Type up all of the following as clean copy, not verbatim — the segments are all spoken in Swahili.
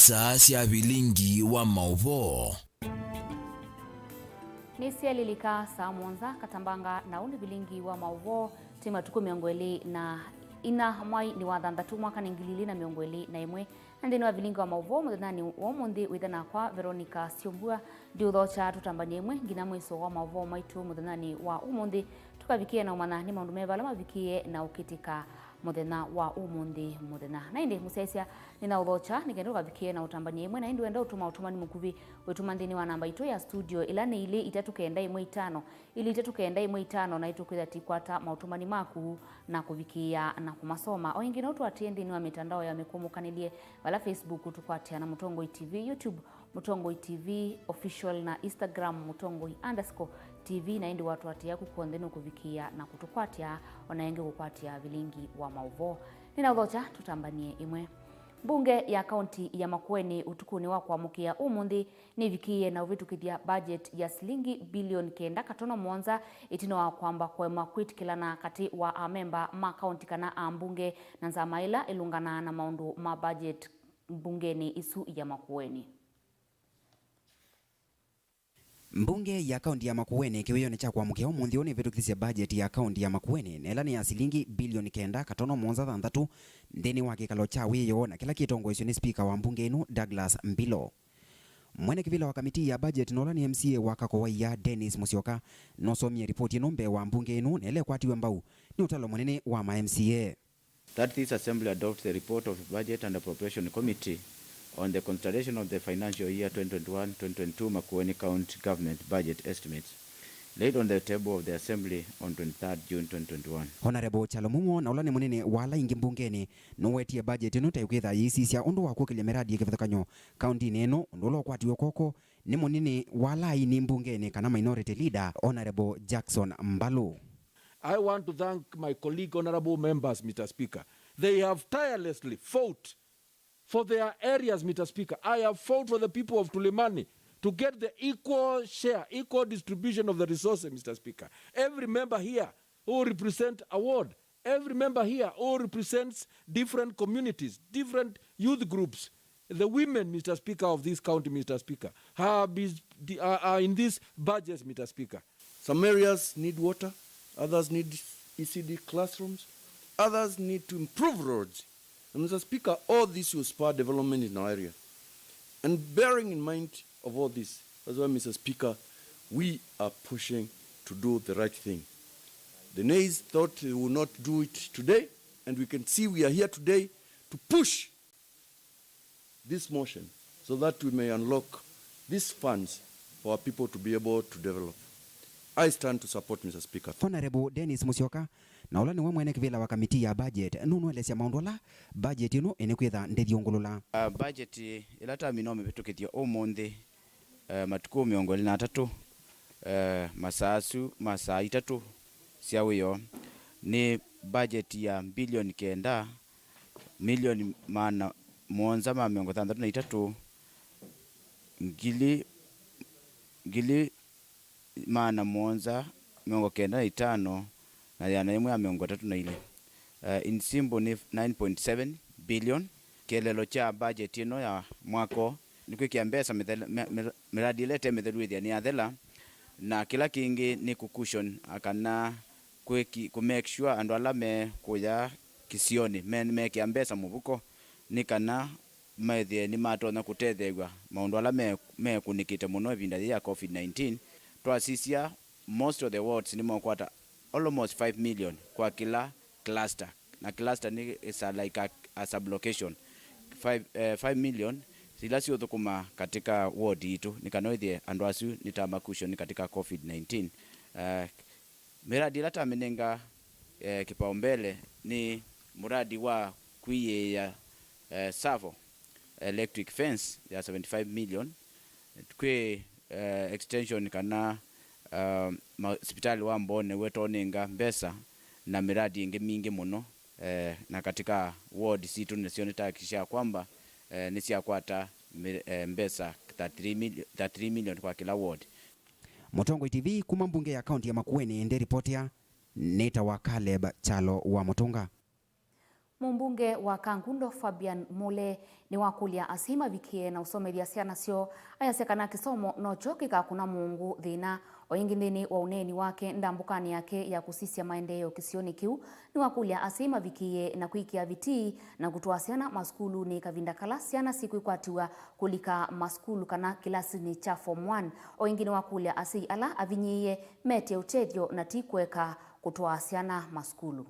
saa cia Vilingi wa Mauvoo nisia lilika saa monza katambanga na uni Vilingi wa Mauvoo tima tuku miongweli na ina mwai ni wathandatu mwaka ningilili na miongweli na imwe ndini wa Vilingi wa Mauvoo muthanani wa mundi withana kwa Veronica Siombua ndiuthocha tutambanie imwe ngina mwiso wa Mauvoo maitu muthanani wa umundi tukavikie na umana ni maundu mevala mavikie na ukitika muthena wa umundi muthena na indi musesia nina uthocha nigendo gavikie na utambanie imwe na indi wenda utumani mukuvi wetuma ndini wa namba itu ya studio ila ni ile 391 ili 391 na itukwitha tikwata mautumani maku na kuvikia na kumasoma o ingine utu atiendi ni wa mitandao ya mekumukaniliye wala Facebook tukwatia na Mutongoi TV, YouTube Mutongoi TV official na Instagram Mutongoi_TV na indi watu atia kukuondeni kuvikia na kutukwatia onaenge kukwatia Vilingi wa Mauvoo nina uthocha tutambanie imwe. Bunge ya kaunti ya Makueni utukuni wa kuamukia umundi ni vikie na uvitukithia budget ya shilingi bilioni 9.7 itino wa kwamba kwema kwitikilana kati wa amemba ma kaunti kana ambunge na nzamaila ilungana na maundu ma budget bungeni isu ya Makueni. Mbunge ya kaunti ya Makueni kiwiyone cha kuamukia umundi one vitukithia budget ya kaunti ya Makueni nela ni ya shilingi bilioni 9.6 ndeni wa kikalo cha wiyo na kila kitongoesyo ni speaker wa mbunge inu Douglas Mbilo. Mwene kivila wa kamiti ya budget nola ni MCA wa Kakowaiya Dennis Musyoka nosomia ripoti nombe wa mbunge inu nele kwatiwe mbau ni utalo mwenene wa ma MCA. That this assembly adopts the report of the Budget and Appropriation Committee on the consideration of the financial year 2021-2022 Makueni County Government Budget Estimates, laid on the table of the Assembly on 23rd June 2021. Honorable Chalomumo na ulane munene wala ingi mbungeni nowetie budget ino tayukitha yisisya undu wa kukilia miradi ya kivithakanyo county neno undu ulo kwatiwe koko ni munene wala ini mbungeni kana minority leader Honorable Jackson Mbalu. I want to thank my colleague honorable members, Mr. Speaker. They have tirelessly fought for their areas, Mr. Speaker. I have fought for the people of Tulimani to get the equal share, equal distribution of the resources, Mr. Speaker. Every member here who represent a ward, every member here who represents different communities, different youth groups, the women, Mr. Speaker, of this county, Mr. Speaker, are in these budgets, Mr. Speaker. Some areas need water, others need ECD classrooms, others need to improve roads. And Mr. Speaker, all this will spur development in our area. And bearing in mind of all this, that's why, Mr. Speaker, we are pushing to do the right thing. The nays thought they would not do it today, and we can see we are here today to push this motion so that we may unlock these funds for our people to be able to develop. I stand to support, Mr. Speaker. Honorable Dennis Musyoka na ulani wa mwene kivila wa kamiti ya budget nunuelesya maundola budget ino enekwitha ndethiongulula. Budget ilata minome vitukithia umundi matuku 23 masaa 3 cia wiyo ni budget ya bilioni 9 milioni 763 ngili 795 na yana imwe ya 32 in simbo ni 9.7 billion kelelo cha budget ino ya mwako nikwikia mbesa miradi ilete mithelu ni athela na kila kingi ni kucushion akana ku make sure andu ala me kuya kisioni me kiambesa mubuko ni kana maithie ni matona kutethegwa maundu ala me kunikite muno evinda ya COVID-19 twasisia most of the wards ni mokwata almost 5 million kwa kila cluster na cluster ni is like a sublocation 5 million sila sio thukuma katika ward itu nikanoithie andu asu nitamakusho katika COVID-19 miradi lata menenga kipaumbele ni muradi wa kuiya Savo electric fence ya 75 million kwe extension kana hospitali wa Mbone wetoninga mbesa na miradi ingi mingi muno na katika ward situ nesio nitakisha kwamba nisia kwata mbesa 3 million kwa kila ward. Mutongoi TV kuma mbunge ya kaunti ya Makueni ndi reporter Neta wa Caleb Chalo wa Mutunga. Mumbunge wa Kangundo Fabian Mole ni wakulia asima vikie na usomeria ciana cio ayasekana kisomo nocho gikakuna mungu thina oingindini wa uneni wake ndambukani yake ya kusisia maendeleo kisioni kiu ni wakulia asima vikie na kuikia vitii na kutoa ciana maskulu ni kavinda kala ciana siku ikwatiwa kulika maskulu kana kilasi ni cha form 1 oingini wakulia asi ala avinyiye mete utedio na tikweka kutoa ciana maskulu.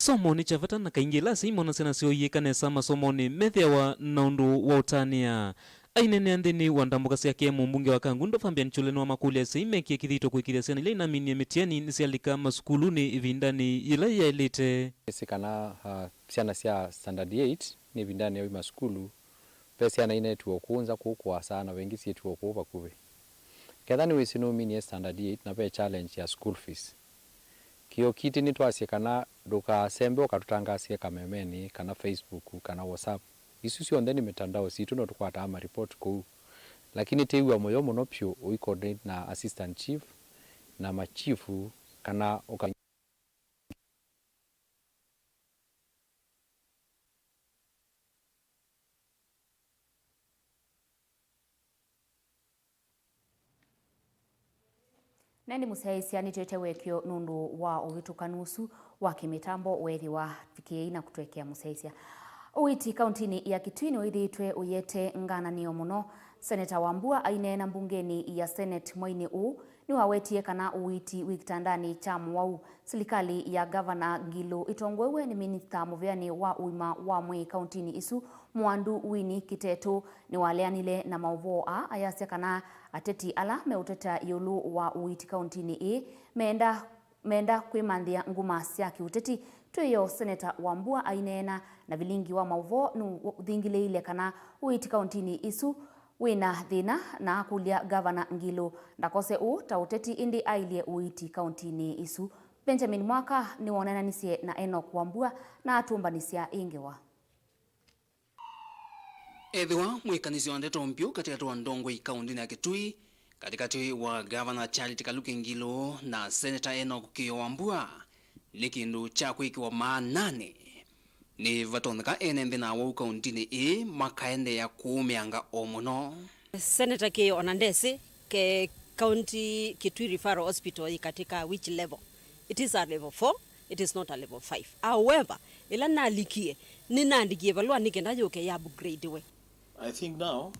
Somo ni chavata na kaingila simo na sena sio yekanesa masomo ni methewa na undu wa utania. Ainene andini wandambuka siake mumbunge wa Kangundo Fabian Chuleno wa makule seime kia kithito kuikiria siani ile inamini emetiani nisialika maskuluni vindani ile ya elite. Sikana siana sia standard 8 ni vindani ya maskulu pesi ana ine tuo kuunza kukua sana wengi si tuo kuva kuve. Kedhani wisinu mini standard 8 na pe challenge ya school fees. Kio kiti ni tuasie kana duka sembe okatutangasie kamemeni kana Facebook kana WhatsApp isu sio ndeni mitandao si tuno tukwata ama report ku lakini teiwa moyo muno pyo coordinate na assistant chief na machifu kana Nendi musaisia ni tetewekyo nundu wa uvitukanusu wa kimitambo wethi wa vikie na kutwekea musaisia. Uiti kauntini ya Kitui oithitwe uyete ngananio muno. Seneta Wambua ainena mbungeni ya Senate mwaini ni wawetie kana uiti wikitandani cha mwau. Serikali ya Governor Ngilo itongwewe ni Minister Muveani wa uima wa mwe kauntini isu Mwandu Wini Kiteto ni waleanile na Mauvoo ayasia kana ateti ala meuteta yulu wa uiti kauntini meenda kwimanthia nguma cia kiuteti. Tuyo Seneta Wambua ainena na Vilingi wa Mauvoo nu thingileile kana uiti kauntini isu wina thina na kulia Governor Ngilo ndakose tauteti indi ailie uiti kauntini isu. Benjamin Mwaka ni wonananisie na Enoch Wambua na atumbanisia ingewa. Edhiwa mwikanisi wa ndeto mpyo katika tuwa ndongo kauntini ya Kitui katikati wa Governor Charity Kaluki Ngilo na Senator Enoch Wambua ni kindu cha kuikiwa maanane ni vatoneka ene na wa kauntini makaende ya kuumeanga omuno. Senator Kio onandesi ke county Kitui Referral Hospital katika which level? It is a level 4, it is not a level 5. However, ila nalikie ninandikie balwa nikenda yoke ya upgrade we. I think now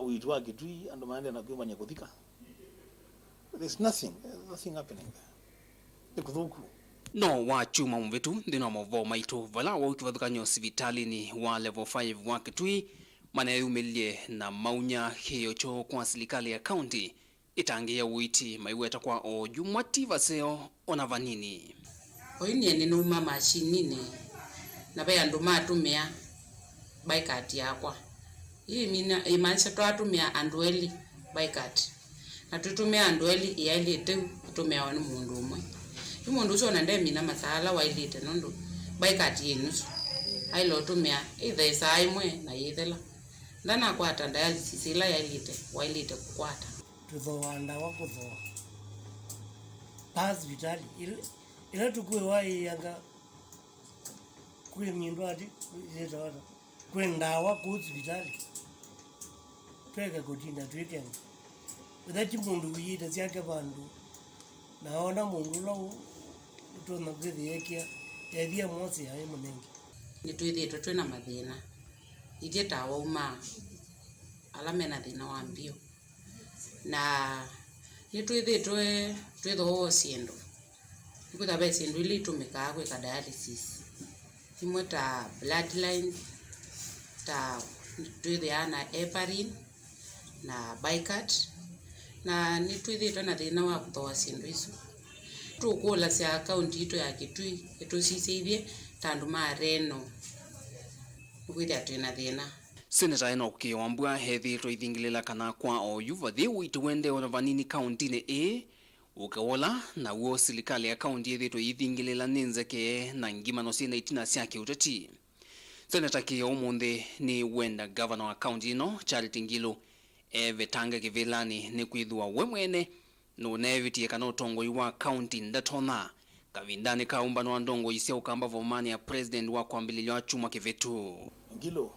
uitwa Kitui ando maana na kuwa nyakuthika. There's nothing happening there. Nikuthuku No wa chuma mvetu ndino Mauvoo maitu vala wa ukivathukanyo sivitali ni wa level 5 wa Kitui mana yumilie na maunya hiyo cho kwa serikali ya county itangia uiti maiweta kwa ojumwativa seo onavanini. Oinie ni numa machinini na baya nduma atumia baikati yakwa. Hii mina imanisha twatumia andweli baikati. Na tutumia andweli iyailite kutumia wanu mundu umwe. Mundu uso na ndemi na masala wailite nondo baikati yenusu. Hailo tumia either saa imwe na yethela. Ndana kwata dialysis ila yailite wailite kukwata. Tuthoanda wakuthoa. Pas vitali ila tukue wai yanga kwe mindo ati yetawata kwe ndawa kuzi vitali tweka kutinda twekenga wadachi mundu wiyita siake bandu naona mundu lau utona kwethi yekia yathia mwasi ya munengi nitwithitwe twina mathina ithie tawa uma ala mena thina wa mbio na nitwithitwe twitho ciendo nikutha be ciendo ili itumika gwika dialysis imwe ta bloodline ta twithia na heparin na bicat na nitwithitwe na thina wa kuthoa ciendo isu tukula cia akaunti ito ya Kitui etusisithie tandu mareno kwithia twina thina. Senator Enoch Wambua hethitwe ithingilila kana kwa oyuva thi witu wende onavanini kauntini ukawola na uo serikali ya kaunti yethitwe ithingilila ninzeke na ngimano sina itina cia kiuteti. Senator Kio umuthi ni wenda Governor wa kaunti ino Charity Ngilo vetanga kivilani ni kwithwa we mwene no nevitie kana utongoi wa kaunti ndatona kavindani kaumbano wa ndongo isia ukamba vomani ya president wa kwambililio wa chuma kivetu. Ngilo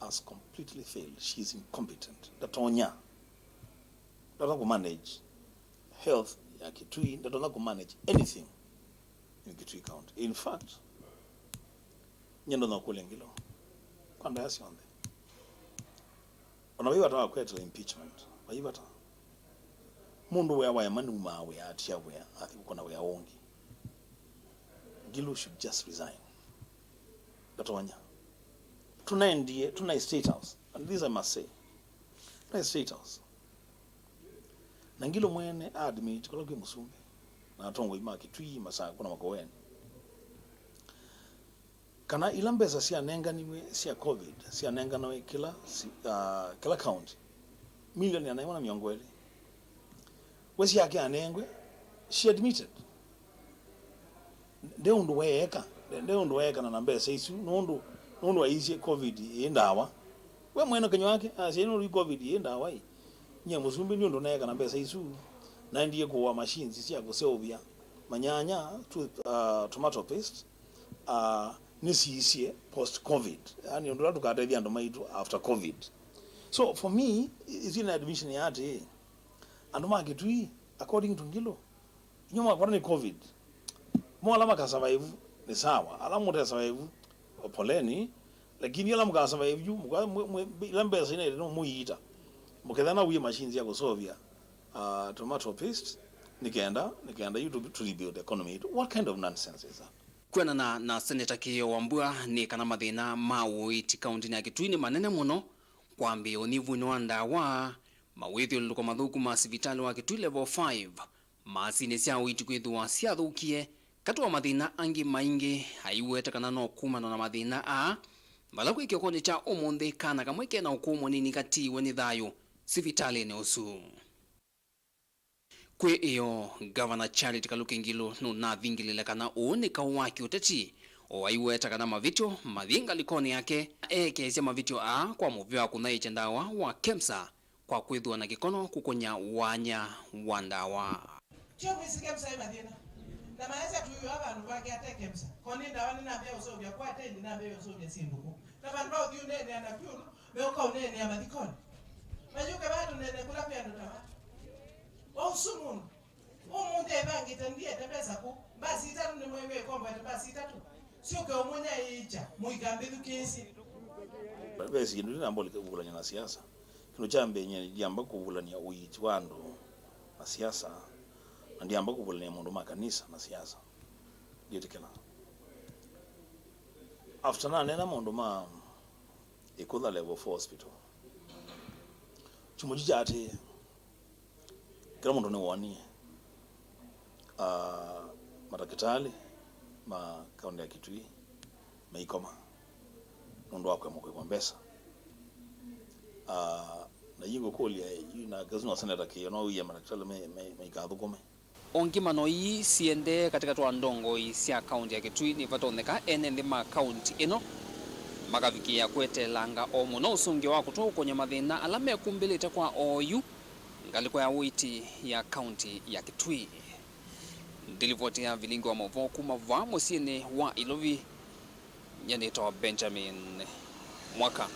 has completely failed. She is incompetent. Datonya doesn't go manage health ya Kitui, doesn't go manage anything in Kitui County. In fact, nyendo na kule Ngilo kwanda yasi onde onawiwa tawa kwetu impeachment waiwata mundu wa manu mawe atia we athi ukona we ongi. Ngilo should just resign. Datonya tuna state house, and this I must say, tuna state house na Ngilo mwene admit kwa loke Musumbi na atongo ima Kitui masaa kuna makoweni kana ilambeza siya nenga niwe siya COVID siya nenga nawe kila county milioni ya naimona miongwele wesi yake anengwe. She admitted ndeundu weka na nambesa isu nundu wa izi COVID yendawa we mwene kanyo wake asienu COVID yendawa nye Musumbi nundu neka nambesa isu na ndiye kuwa machines siya kuseovia manyanya tomato paste nisiisie post COVID, yani ndo tukatadia ndo maitu after COVID. So for me is in admission yate andoma Kitui according to Ngilo nyuma kwa ni COVID mo alama ka survive ni sawa alamu ta survive poleni lakini alamu ka survive ju lambe sine no muita mukethana uye machines ya kusovia tomato paste nikaenda you to rebuild the economy. What kind of nonsense is that? Kwena na Senator Kiyo Wambua ni kana mathina mawo iti kaunti ya Kitui ni manene muno kwambi onivu ni wandawa mawethi uluko mathuku ma sivitali wa Kitui level 5 masine sia witi kwithwa sia thukie katwa mathina angi maingi haiweta kana no kumana na mathina bala kwikyo kone cha omonde kana kamweke na ukumo nini katiwe ni thayo sivitali ni usu. Kwe iyo Governor Charity Kaluki Ngilo nuna thingilile kana uonika waki uteti owaiweta kana mavityo mathinga likoni yake ekesia mavityo kwa muvyo wa kunaiche ndawa wa KEMSA kwa kwithwa na kikono kukonya wanya wandawa. Chio mwisi KEMSA imathina na maesa tuyu abantu bake ate KEMSA koni ndawa ninambia usobya kwa ate ninambia usobya simbuku na bantu bao diu nene anakyulu meuka unene ya mathikoni majuke batu nene kula pia ndutawa Osumun umuntu ebangita ndiye tebeza ku basi itatu ni mwewe komba basi itatu sio ke omunya ija muigambe dukesi basi ndio nambo likubulanya na siasa kino chambe nye jamba kubulanya uitwando na siasa ndio amba kubulanya mundu makanisa na siasa ndio tikela after na nena mundu ma ikula level 4 hospital chumujija ate kila mundu ni wani matakitali ma kaunti ya Kitui meikoma mundu wakwe mukwe mbesa na yingo kolia na gazuna Senator Kiyo no uye matakitali meikathukume ongimano yi siende katika twa ndongo isia kaunti ya Kitui ni vatoneka enende ma kaunti ino makavikia kwetelanga omuno usungi wa kutokonya mathina alame kumbilite kwa oyu ngaliko ya witi ya kaunti ya Kitui. Ndilivoti ya Vilingi wa Mauvoo kuma vamo siene wa Ilovi nyanito Benjamin Mwaka.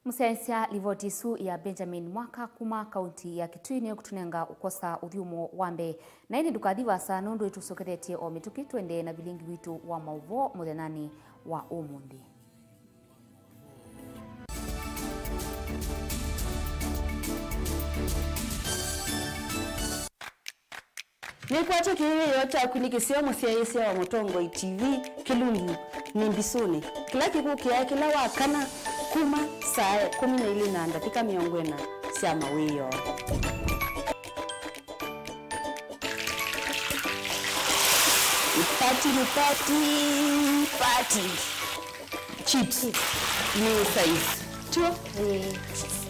Musayansia livoti su ya Benjamin Mwaka kuma kaunti ya Kitui niyo kutunenga ukosa uthiumo wambe na ini dukathiva saa nundu itusokeretie o mituki twende na Vilingi witu wa Mauvoo muthenani wa umundi. Nikwacho kiwe yote akunikisio musiayesia wa Motongo TV Kilungu nimbisuni kila kiku kia kila wakana kuma saa 12 na dakika 40 sia mawiyo. Party chips ni size tu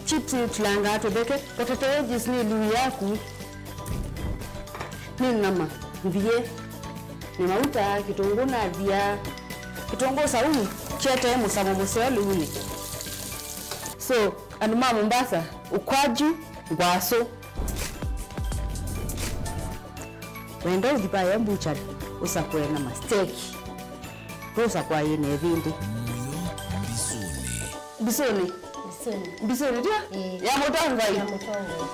chips tulanga tubeke potato wedges ni lu yaku ni nama mbiye ni mauta kitunguu na vya kitunguu saumu chete musamo muselo ule so anuma Mombasa ukwaju ngwaso wenda udipaya mbuchari usakwena masteki rosa kwa yene vindi bisoni dia ya motongo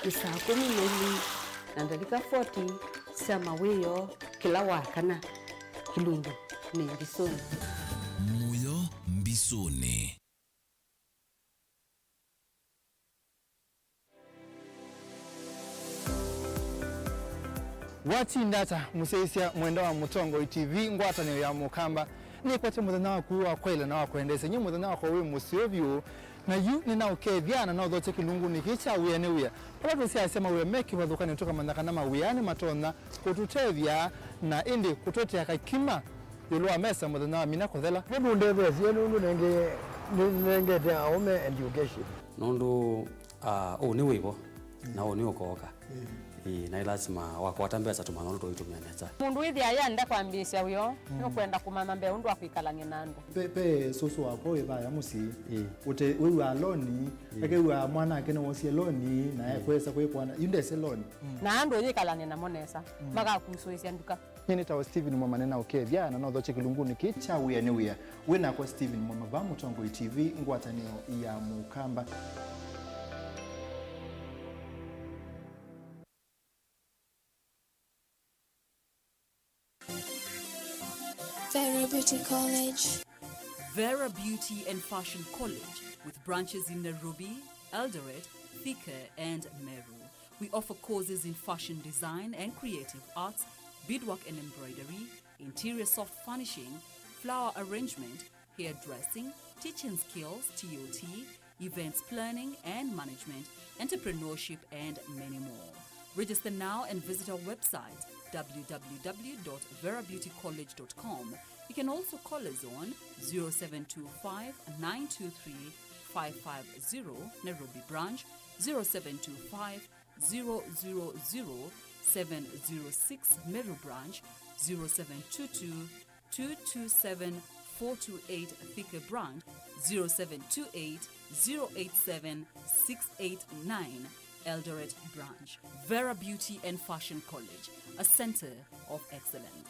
isaa 12 na ndalika 40 sama weyo kila wakana kilungu ni bisoni muyo mbisoni. Watindata museisia mwenda wa Mutongo TV ngwatanio ya mukamba ni kwate muthenya wa kuwa kwela na wa kwendesa nyi muthenya wa kwa musiovyo na yu ni na ukeviana na udhoche kilungu ni kicha uyane uya pala tusia asema uya meki wadhukani utoka mandaka na uyane matona kututevya na indi kutote kakima yulua mesa muthenya wa mina kuthela nundu ndevesi nundu nenge te aume education nundu ni wivo na ni ukoka na lazima wakwata mbesa tumanono tuitumia neza mundu ithi ayanda kwambisha uyo no kwenda kumama mbe undu akwikala nginandu pe susu wako ibaya musi ute wewe aloni ake wewe mwana ake no wosi aloni na kwesa kwekwana indese aloni na andu yikala ngina monesa maka kusuisia nduka nyini tawo Steven mwa manena ukevya na no dhoche kilunguni kicha uya ne uya wena kwa Steven mwa Mauvoo Mutongo TV ngwatanio ya mukamba. Vera Beauty College. Vera Beauty and Fashion College with branches in Nairobi, Eldoret, Thika and Meru. We offer courses in fashion design and creative arts, beadwork and embroidery, interior soft furnishing, flower arrangement, hairdressing, teaching skills, TOT, events planning and management, entrepreneurship and many more. Register now and visit our website www.verabeautycollege.com. You can also call us on 0725 923 550 Nairobi branch, 0725 000 706 Meru branch, 0722 227 428 Thika branch, 0728 087 689 Eldoret branch. Vera Beauty and Fashion College, a center of excellence.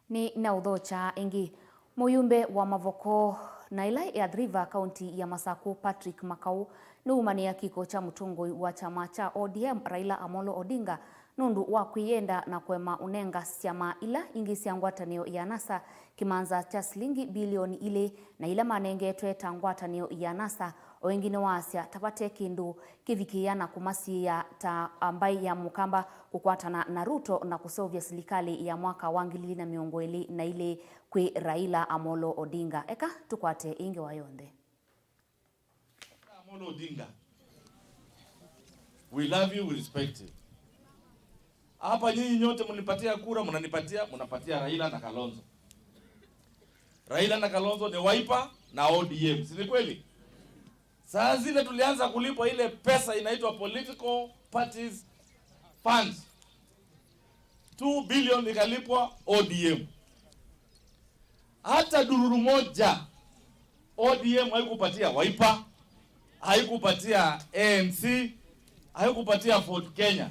Ni naudhocha ingi muyumbe wa Mavoko na ila ya River County ya Masako Patrick Makau nuumania kiko cha mutungoi wa chama cha ODM Raila Amolo Odinga nundu wa kuyenda na kwema unenga siama ila ingi siangwatanio ya NASA kimanza cha shilingi bilioni ile na ila manenge tweta ngwatanio ya NASA wengine waasya tapate kindu kivikiana kumasi ya ta ambai ya mukamba kukwatana na Ruto na kusovya serikali ya mwaka wa 2020 na ile kwe Raila Amolo Odinga eka tukwate inge wayonde Amolo Odinga, we love you, we respect you. Hapa nyinyi nyote mnipatia kura, mnapatia Raila na Kalonzo. Raila na Kalonzo ni Wiper na ODM, si kweli? Saa zile tulianza kulipwa ile pesa inaitwa political parties funds. 2 billion ikalipwa ODM. Hata dururu moja ODM haikupatia Wiper, haikupatia ANC, haikupatia Ford Kenya.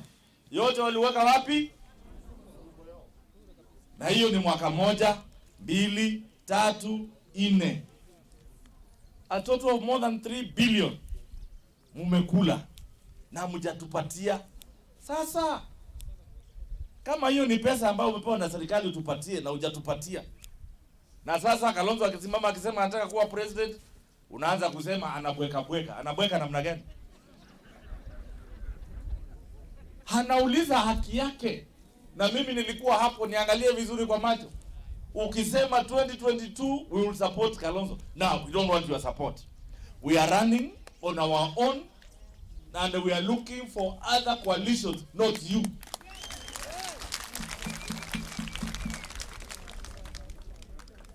Yote waliweka wapi? Na hiyo ni mwaka 1, 2, 3, 4. A total of more than 3 billion mumekula na mjatupatia. Sasa kama hiyo ni pesa ambayo umepewa na serikali utupatie na hujatupatia. Na sasa Kalonzo akisimama akisema anataka kuwa president, unaanza kusema anabweka. Anabweka namna gani? Anauliza haki yake. Na mimi nilikuwa hapo, niangalie vizuri kwa macho. Ukisema 2022 we will support Kalonzo. Now we don't want your support. We are running on our own and we are looking for other coalitions, not you.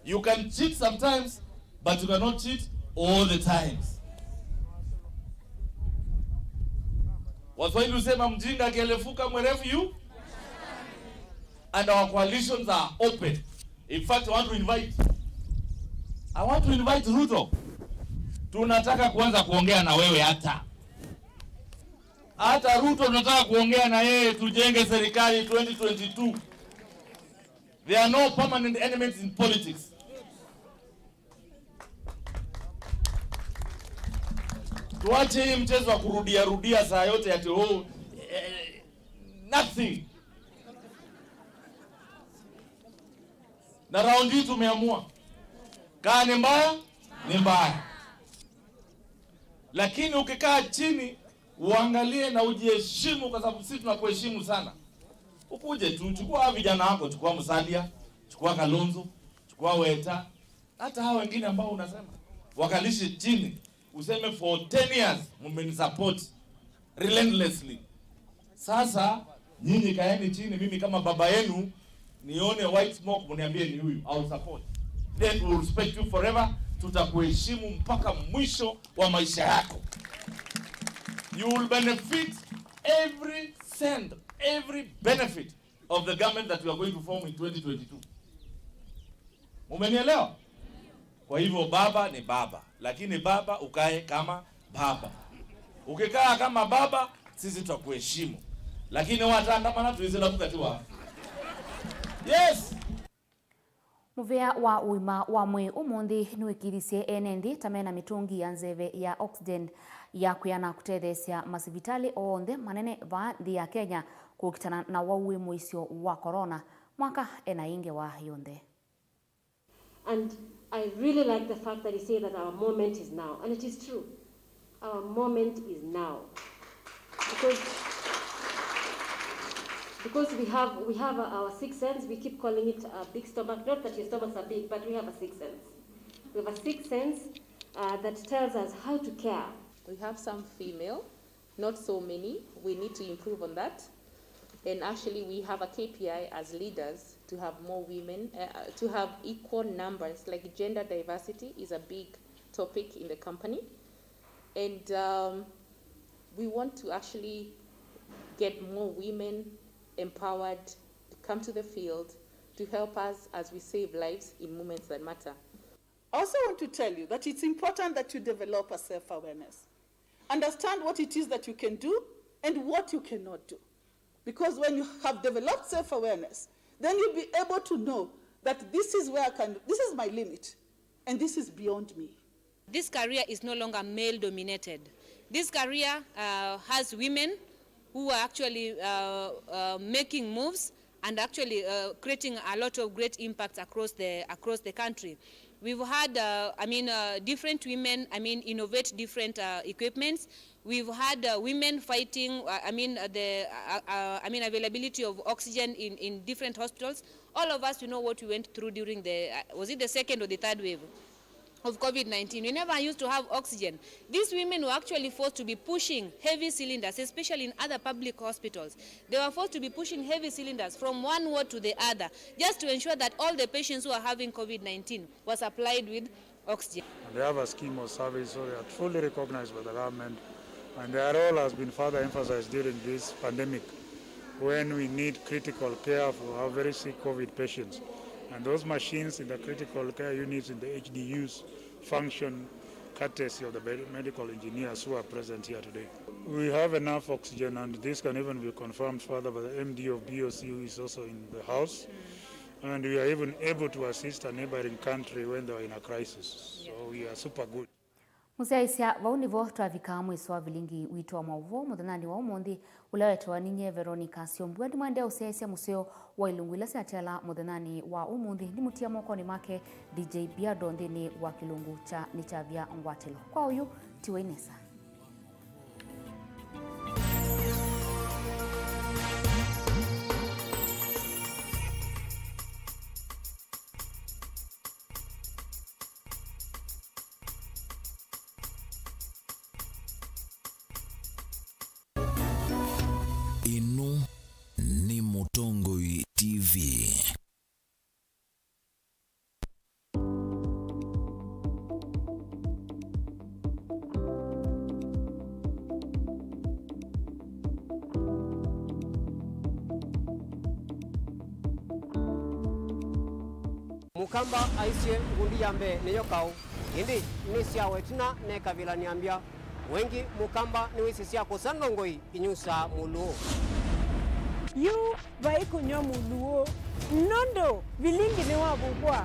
You can cheat sometimes, but you cannot cheat all the times. Waswahili husema mjinga akielefuka mwerevu yu. And our coalitions are open. In fact, I want to invite Ruto. Tunataka kuanza kuongea na wewe hata Ruto tunataka kuongea na yeye tujenge serikali 2022. There are no permanent enemies in politics. Tuache hii mchezo wa kurudia saa yote ati nothing. Na round hii tumeamua kaa ni mbaya ni mbaya, lakini ukikaa chini uangalie na ujiheshimu, kwa sababu sisi tunakuheshimu sana. Ukuje tu chukua vijana wako, chukua Musalia, chukua Kalonzo, chukua Weta, hata hao wengine ambao unasema wakalishe chini, useme for 10 years mmenisupport relentlessly. Sasa nyinyi kaeni chini, mimi kama baba yenu nione white smoke mniambie ni huyu, I'll support. Then we'll respect you forever. Tutakuheshimu mpaka mwisho wa maisha yako. You will benefit every cent, every benefit of the government that we are going to form in 2022. Mumenielewa? Kwa hivyo baba ni baba, lakini baba ukae kama baba. Ukikaa kama baba, sisi tutakuheshimu. Lakini wataandamana tuizela kukatiwa. Yes. Muvea wa uima wa mwe umundi nuikirisie enendi tamena mitungi ya nzeve ya oxygen ya kuyana kutethesia masivitali onthe manene va nthi ya Kenya kukitana na waui muisio wa corona mwaka enainge wa yonthe. And I really like the fact that you say that our moment is now, and it is true. Our moment is now. Because we have our sixth sense. We keep calling it a big stomach. Not that your stomachs are big, but we have a sixth sense. We have a sixth sense that tells us how to care. We have some female, not so many. We need to improve on that. And actually, we have a KPI as leaders to have more women, to have equal numbers. Like gender diversity is a big topic in the company. And we want to actually get more women empowered to come to the field to help us as we save lives in moments that matter. I also want to tell you that it's important that you develop a self-awareness. Understand what it is that you can do and what you cannot do. Because when you have developed self-awareness, then you'll be able to know that this is where this is my limit, and this is beyond me. This career is no longer male-dominated. This career has women who are actually making moves and actually creating a lot of great impacts across the country. We've had, different women, innovate different equipments. We've had women fighting, availability of oxygen in different hospitals. All of us, you know what we went through during was it the second or the third wave of COVID-19? We never used to have oxygen. These women were actually forced to be pushing heavy cylinders, especially in other public hospitals. They were forced to be pushing heavy cylinders from one ward to the other, just to ensure that all the patients who are having COVID-19 were supplied with oxygen. And they have a scheme of service, so they are fully recognized by the government. And their role has been further emphasized during this pandemic, when we need critical care for our very sick COVID patients. And those machines in the critical care units in the HDUs function courtesy of the medical engineers who are present here today. We have enough oxygen, and this can even be confirmed further by the MD of BOC, who is also in the house. And we are even able to assist a neighboring country when they are in a crisis. So we are super good. Musiaisia vaunivo twavika mwiso wa Vilingi wito wa Mauvoo muthanani wa umundi ulawetwa ninye Veronica Siombua ndi mwende usiaisia museo wa ilungwila siatela muthanani wa umundi ndi mutia mokoni make DJ Biado ndini wa kilungu cha nichavya ngwatelo kwa uyu tiwainesa. Ino ni Mutongoi TV. mukamba aisye ngundi yambe niyo kau indi nisya wetina ne kabila niambia wengi mukamba ni wisisya kusanga ngoi inyusa muluo yu vai kunyo muluo nondo Vilingi ni wabukwa